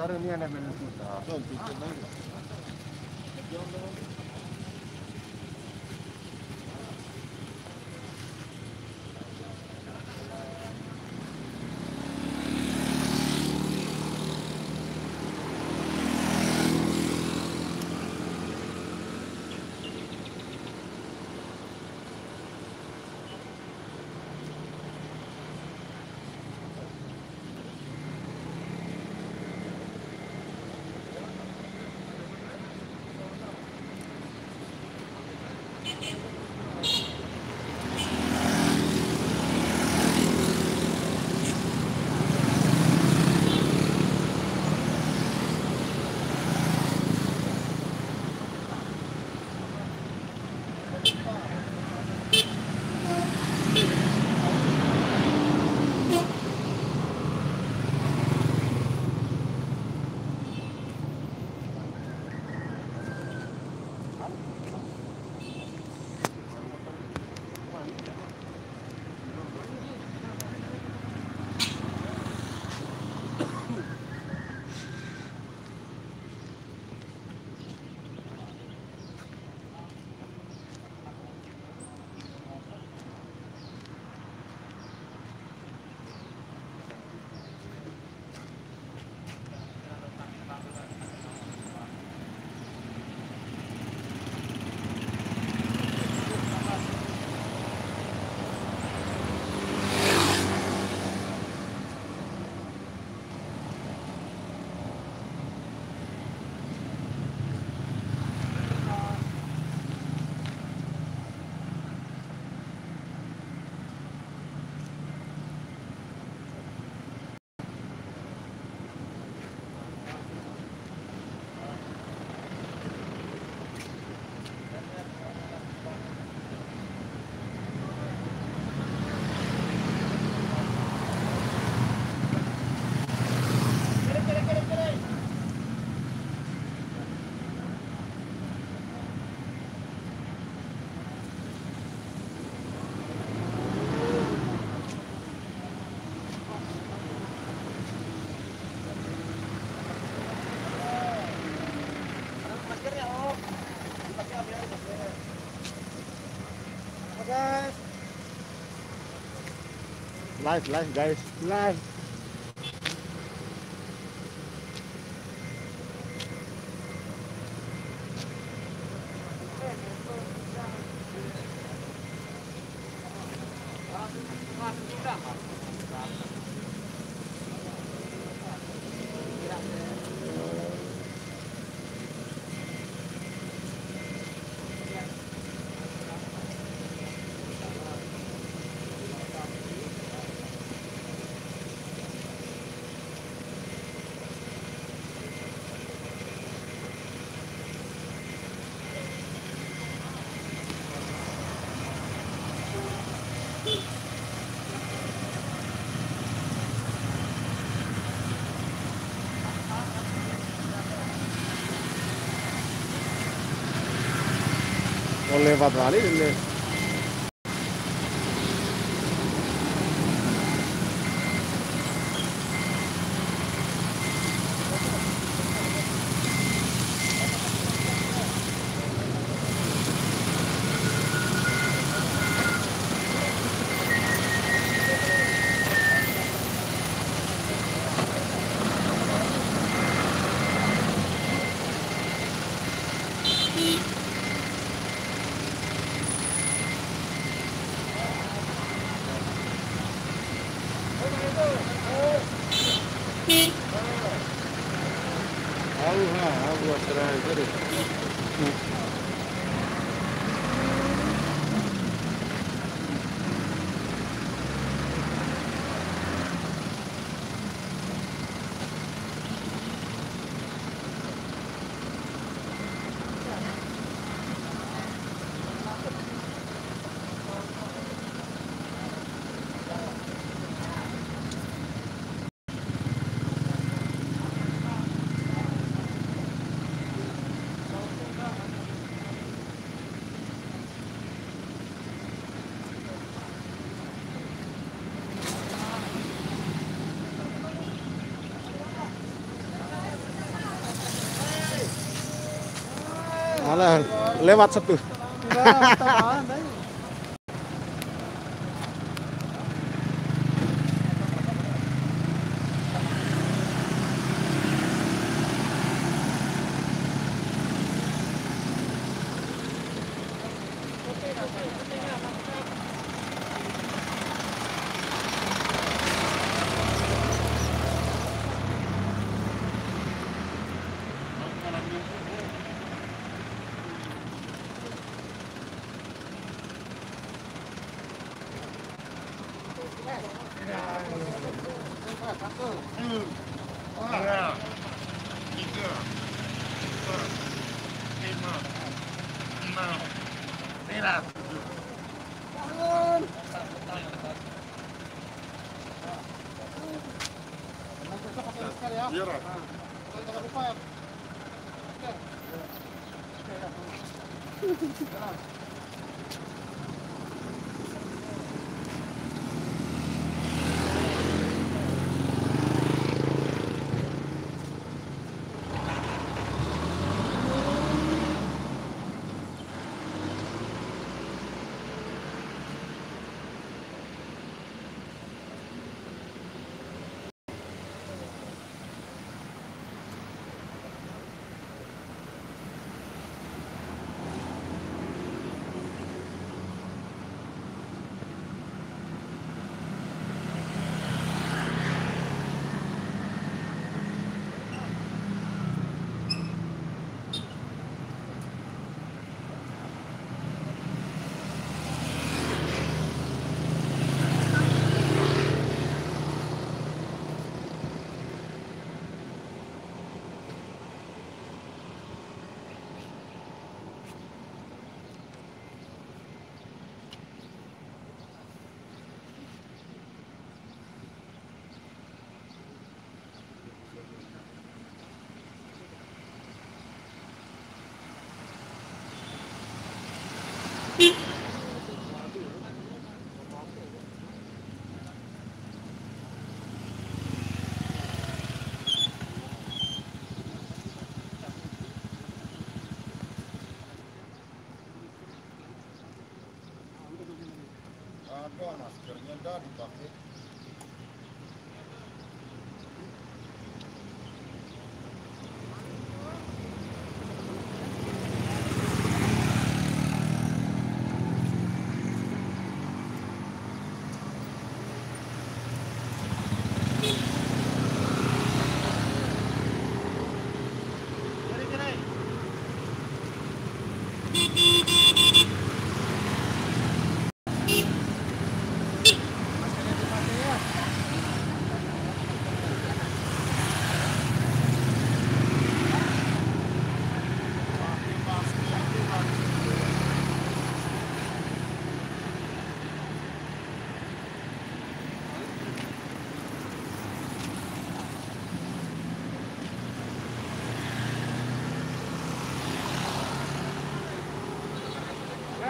Taruh ini ada menu kita. Live guys, live. Oh, lewat kali ini. Aku serah jadi. Malah lewat setuh. Ada maskernya dah dipakai.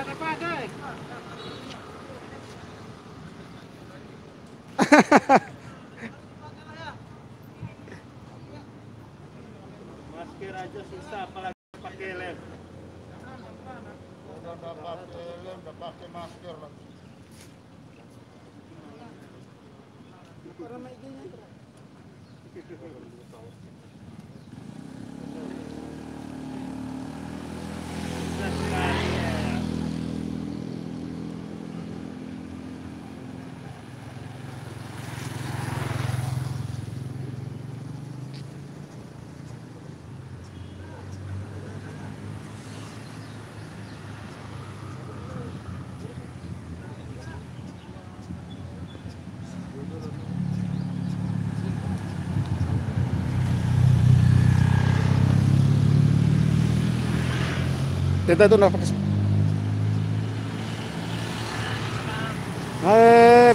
Masker aja susah, apalagi pakai lem. Udah nggak pakai lem, udah pakai masker lagi. Kita itu nggak pakai.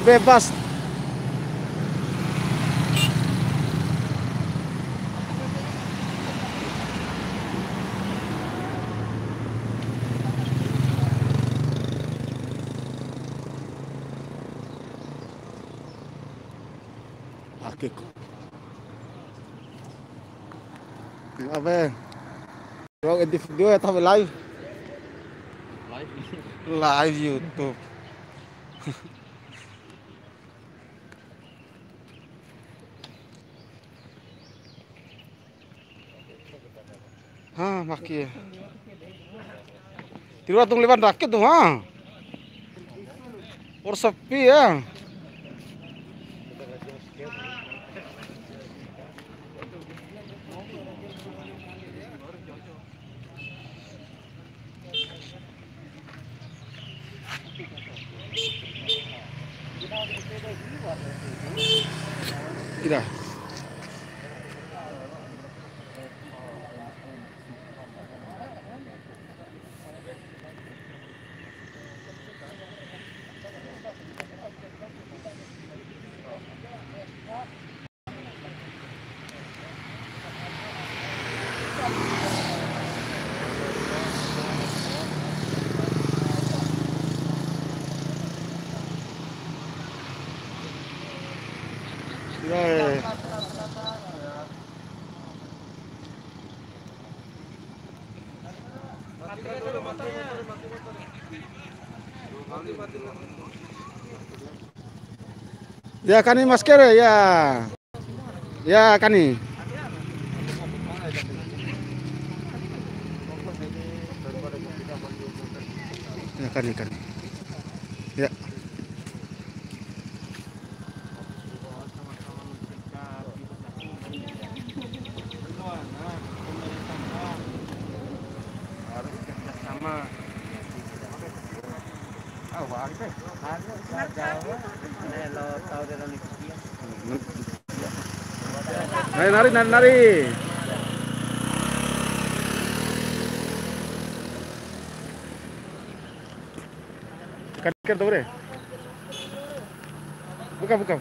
Bebas. Akiku. Apa? Kau edit video atau live? Live YouTube. Maki. Tiru atung lewan rakit tuh, Or sepi ya. Tidak. Ya Kani masker ya. Ya Kani. Ya Kani. Ya. Nari. Ikan tuh deh. Buka.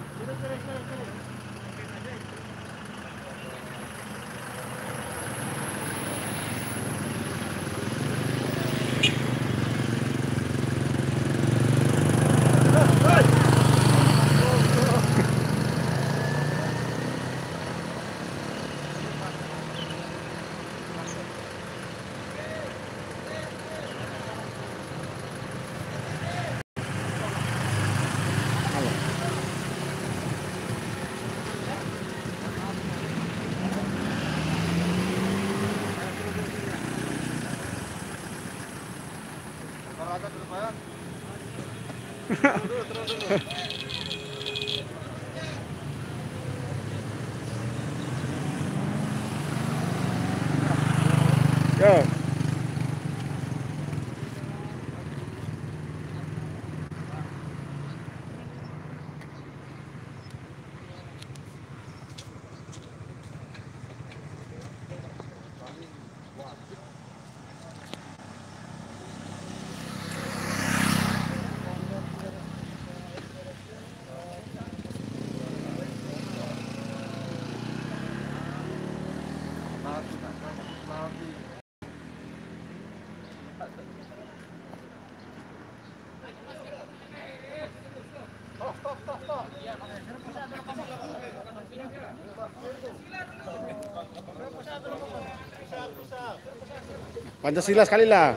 Yo. Pancasila sekali lah.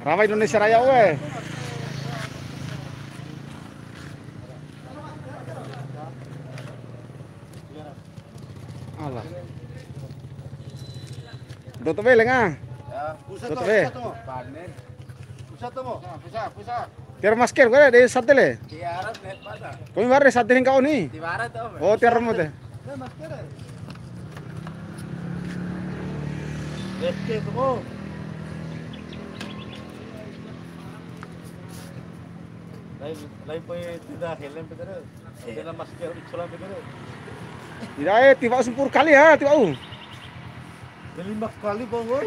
Ramai Indonesia Raya weh. Alah. Tutup lengah. Tutup Pusat. Tiar masker gue dari sate le. Tiara net pada. Kami baru dari sate kau nih. Tiara tuh. Oh tiar remote deh. Oke, tuh. Lain po tidak helm begitu. Tidak masker isola begitu. Tidak tiba sempur kali ya tiba. 5 kali bongor.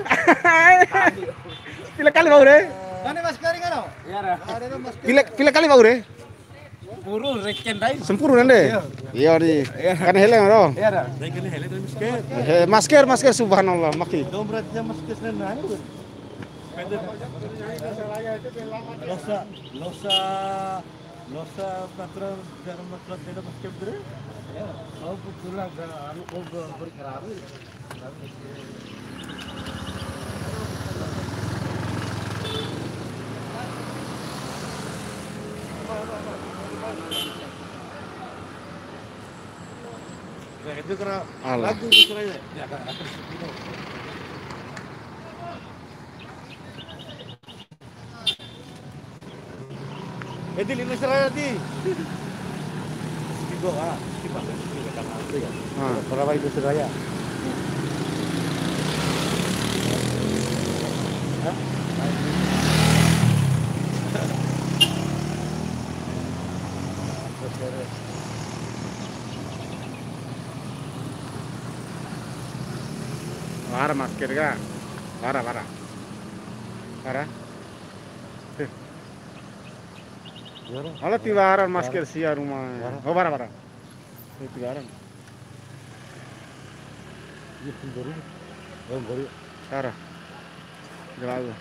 Pila kali bau deh. Mana masker kan? Iya dah. Ada masker. Pila kali bau deh. Puru reken dai. Sempurna nande. Iya di. Kan helm dong. Iya dah. Lain kali helm itu masker. Masker subhanallah maki. Dompetnya masker sana anu. Losa patron dalam masker tidak masker bener. Oh pulang ke anu berkeram. Nah, itu kena lagu misalnya. Ya, kan. Di Indonesia Raya di. Tigo ah, berapa Indonesia Raya? Hah? Parah masker ga? Parah. Kalau tibaran masker sia rumah. Oh parah. Tibaran. Baru. Parah. Jauh.